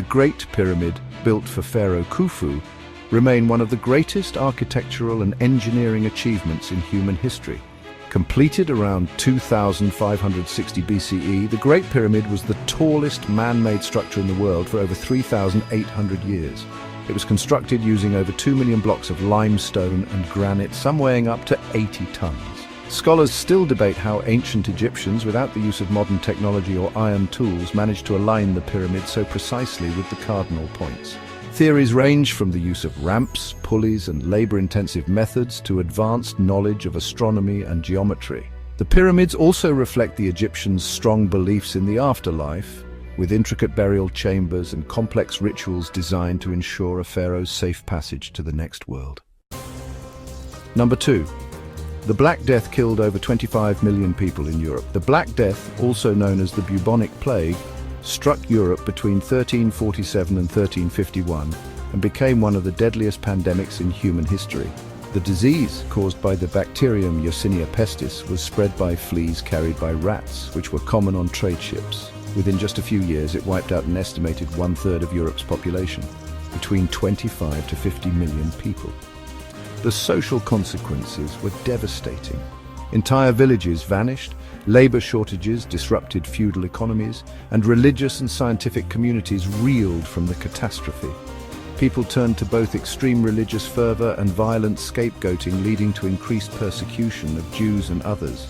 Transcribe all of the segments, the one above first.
Great Pyramid, built for Pharaoh Khufu, remain one of the greatest architectural and engineering achievements in human history. Completed around 2560 BCE, the Great Pyramid was the tallest man-made structure in the world for over 3,800 years. It was constructed using over 2 million blocks of limestone and granite, some weighing up to 80 tons. Scholars still debate how ancient Egyptians, without the use of modern technology or iron tools, managed to align the pyramid so precisely with the cardinal points. Theories range from the use of ramps, pulleys, and labor-intensive methods to advanced knowledge of astronomy and geometry. The pyramids also reflect the Egyptians' strong beliefs in the afterlife, with intricate burial chambers and complex rituals designed to ensure a pharaoh's safe passage to the next world. Number 2. The Black Death killed over 25 million people in Europe. The Black Death, also known as the bubonic plague, struck Europe between 1347 and 1351 and became one of the deadliest pandemics in human history. The disease, caused by the bacterium Yersinia pestis, was spread by fleas carried by rats, which were common on trade ships. Within just a few years, it wiped out an estimated 1/3 of Europe's population, between 25 to 50 million people. The social consequences were devastating. Entire villages vanished, labor shortages disrupted feudal economies, and religious and scientific communities reeled from the catastrophe. People turned to both extreme religious fervor and violent scapegoating, leading to increased persecution of Jews and others.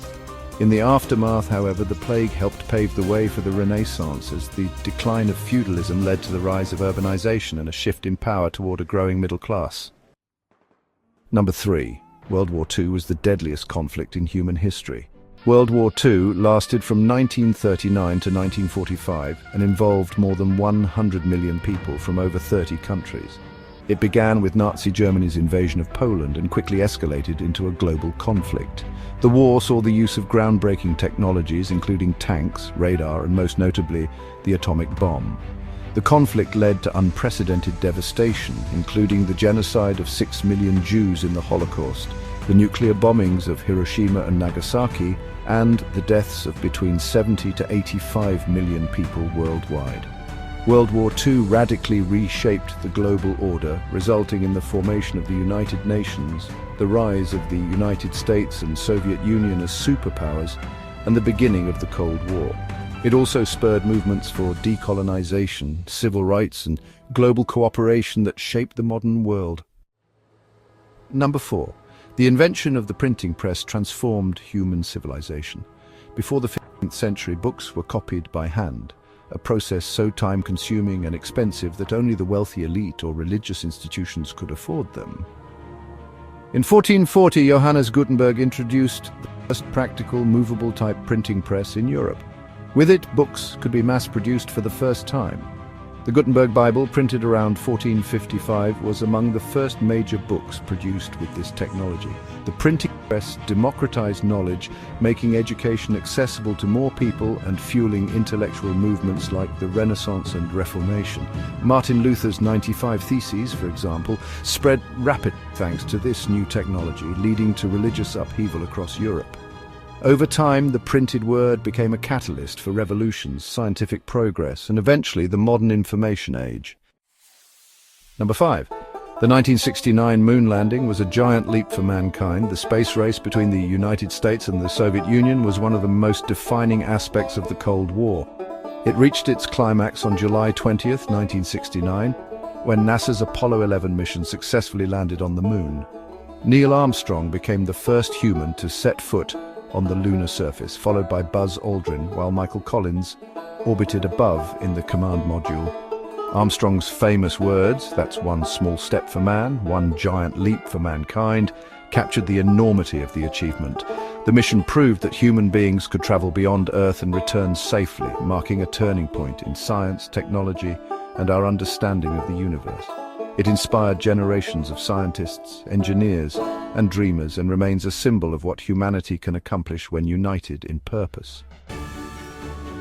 In the aftermath, however, the plague helped pave the way for the Renaissance as the decline of feudalism led to the rise of urbanization and a shift in power toward a growing middle class. Number 3. World War II was the deadliest conflict in human history. World War II lasted from 1939 to 1945 and involved more than 100 million people from over 30 countries. It began with Nazi Germany's invasion of Poland and quickly escalated into a global conflict. The war saw the use of groundbreaking technologies, including tanks, radar, and most notably, the atomic bomb. The conflict led to unprecedented devastation, including the genocide of 6 million Jews in the Holocaust, the nuclear bombings of Hiroshima and Nagasaki, and the deaths of between 70 to 85 million people worldwide. World War II radically reshaped the global order, resulting in the formation of the United Nations, the rise of the United States and Soviet Union as superpowers, and the beginning of the Cold War. It also spurred movements for decolonization, civil rights, and global cooperation that shaped the modern world. Number 4. The invention of the printing press transformed human civilization. Before the 15th century, books were copied by hand, a process so time-consuming and expensive that only the wealthy elite or religious institutions could afford them. In 1440, Johannes Gutenberg introduced the first practical, movable-type printing press in Europe. With it, books could be mass-produced for the first time. The Gutenberg Bible, printed around 1455, was among the first major books produced with this technology. The printing press democratized knowledge, making education accessible to more people and fueling intellectual movements like the Renaissance and Reformation. Martin Luther's 95 Theses, for example, spread rapidly thanks to this new technology, leading to religious upheaval across Europe. Over time, the printed word became a catalyst for revolutions, scientific progress, and eventually the modern information age. Number 5. The 1969 moon landing was a giant leap for mankind. The space race between the United States and the Soviet Union was one of the most defining aspects of the Cold War. It reached its climax on July 20th, 1969, when NASA's Apollo 11 mission successfully landed on the moon. Neil Armstrong became the first human to set foot on the lunar surface, followed by Buzz Aldrin, while Michael Collins orbited above in the command module. Armstrong's famous words, "That's one small step for man, one giant leap for mankind," captured the enormity of the achievement. The mission proved that human beings could travel beyond Earth and return safely, marking a turning point in science, technology, and our understanding of the universe. It inspired generations of scientists, engineers, and dreamers, and remains a symbol of what humanity can accomplish when united in purpose.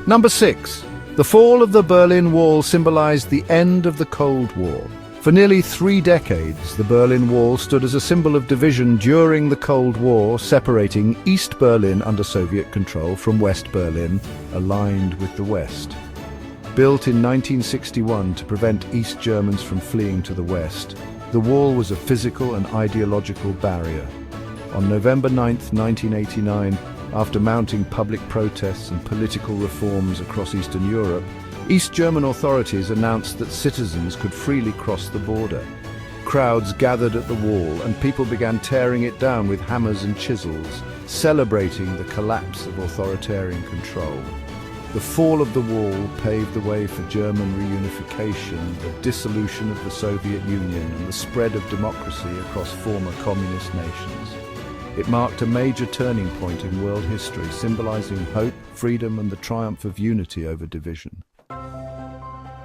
Number 6. The fall of the Berlin Wall symbolized the end of the Cold War. For nearly 3 decades, the Berlin Wall stood as a symbol of division during the Cold War, separating East Berlin under Soviet control from West Berlin, aligned with the West. Built in 1961 to prevent East Germans from fleeing to the west, the wall was a physical and ideological barrier. On November 9, 1989, after mounting public protests and political reforms across Eastern Europe, East German authorities announced that citizens could freely cross the border. Crowds gathered at the wall and people began tearing it down with hammers and chisels, celebrating the collapse of authoritarian control. The fall of the wall paved the way for German reunification, the dissolution of the Soviet Union, and the spread of democracy across former communist nations. It marked a major turning point in world history, symbolizing hope, freedom, and the triumph of unity over division.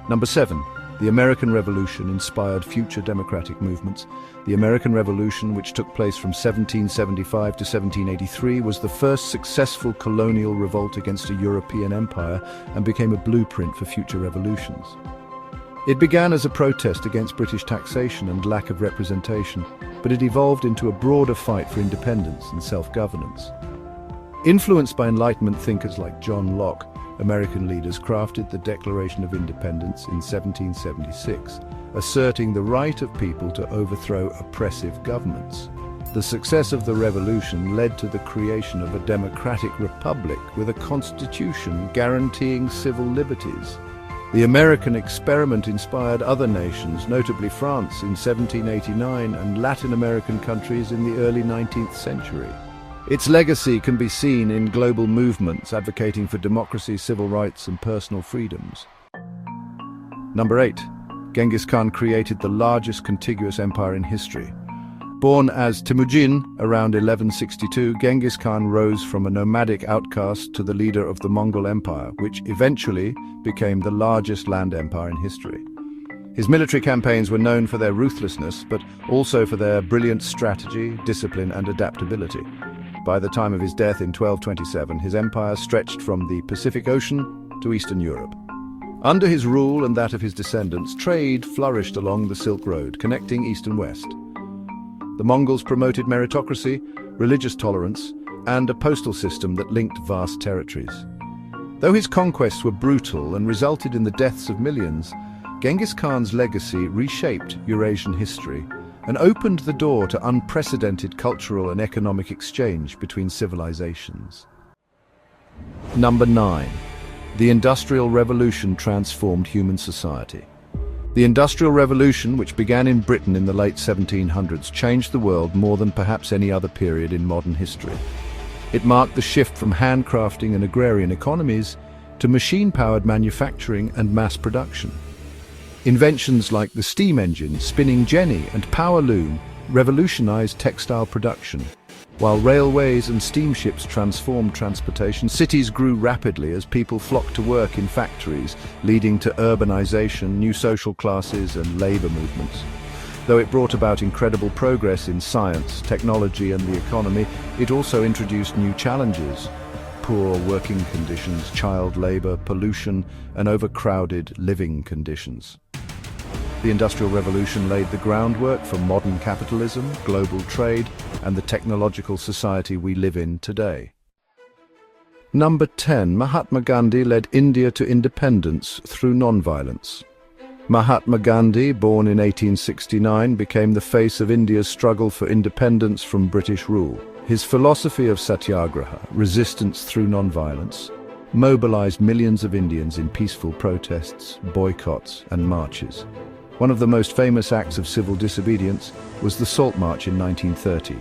Number 7. The American Revolution inspired future democratic movements. The American Revolution, which took place from 1775 to 1783, was the first successful colonial revolt against a European empire and became a blueprint for future revolutions. It began as a protest against British taxation and lack of representation, but it evolved into a broader fight for independence and self-governance. Influenced by Enlightenment thinkers like John Locke, American leaders crafted the Declaration of Independence in 1776, asserting the right of people to overthrow oppressive governments. The success of the revolution led to the creation of a democratic republic with a constitution guaranteeing civil liberties. The American experiment inspired other nations, notably France in 1789 and Latin American countries in the early 19th century. Its legacy can be seen in global movements advocating for democracy, civil rights, and personal freedoms. Number 8. Genghis Khan created the largest contiguous empire in history. Born as Temujin around 1162, Genghis Khan rose from a nomadic outcast to the leader of the Mongol Empire, which eventually became the largest land empire in history. His military campaigns were known for their ruthlessness, but also for their brilliant strategy, discipline, and adaptability. By the time of his death in 1227, his empire stretched from the Pacific Ocean to Eastern Europe. Under his rule and that of his descendants, trade flourished along the Silk Road, connecting East and West. The Mongols promoted meritocracy, religious tolerance, and a postal system that linked vast territories. Though his conquests were brutal and resulted in the deaths of millions, Genghis Khan's legacy reshaped Eurasian history and opened the door to unprecedented cultural and economic exchange between civilizations. Number 9. The Industrial Revolution transformed human society. The Industrial Revolution, which began in Britain in the late 1700s, changed the world more than perhaps any other period in modern history. It marked the shift from handcrafting and agrarian economies to machine-powered manufacturing and mass production. Inventions like the steam engine, spinning jenny, and power loom revolutionized textile production. While railways and steamships transformed transportation, cities grew rapidly as people flocked to work in factories, leading to urbanization, new social classes, and labor movements. Though it brought about incredible progress in science, technology, and the economy, it also introduced new challenges: poor working conditions, child labor, pollution, and overcrowded living conditions. The Industrial Revolution laid the groundwork for modern capitalism, global trade, and the technological society we live in today. Number 10. Mahatma Gandhi led India to independence through non-violence. Mahatma Gandhi, born in 1869, became the face of India's struggle for independence from British rule. His philosophy of satyagraha, resistance through non-violence, mobilized millions of Indians in peaceful protests, boycotts, and marches. One of the most famous acts of civil disobedience was the Salt March in 1930,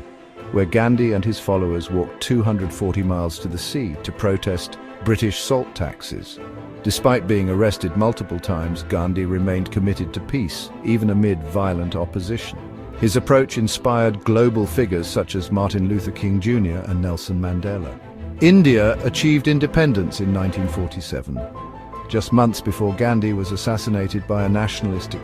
where Gandhi and his followers walked 240 miles to the sea to protest British salt taxes. Despite being arrested multiple times, Gandhi remained committed to peace, even amid violent opposition. His approach inspired global figures such as Martin Luther King Jr. and Nelson Mandela. India achieved independence in 1947. Just months before Gandhi was assassinated by a nationalistic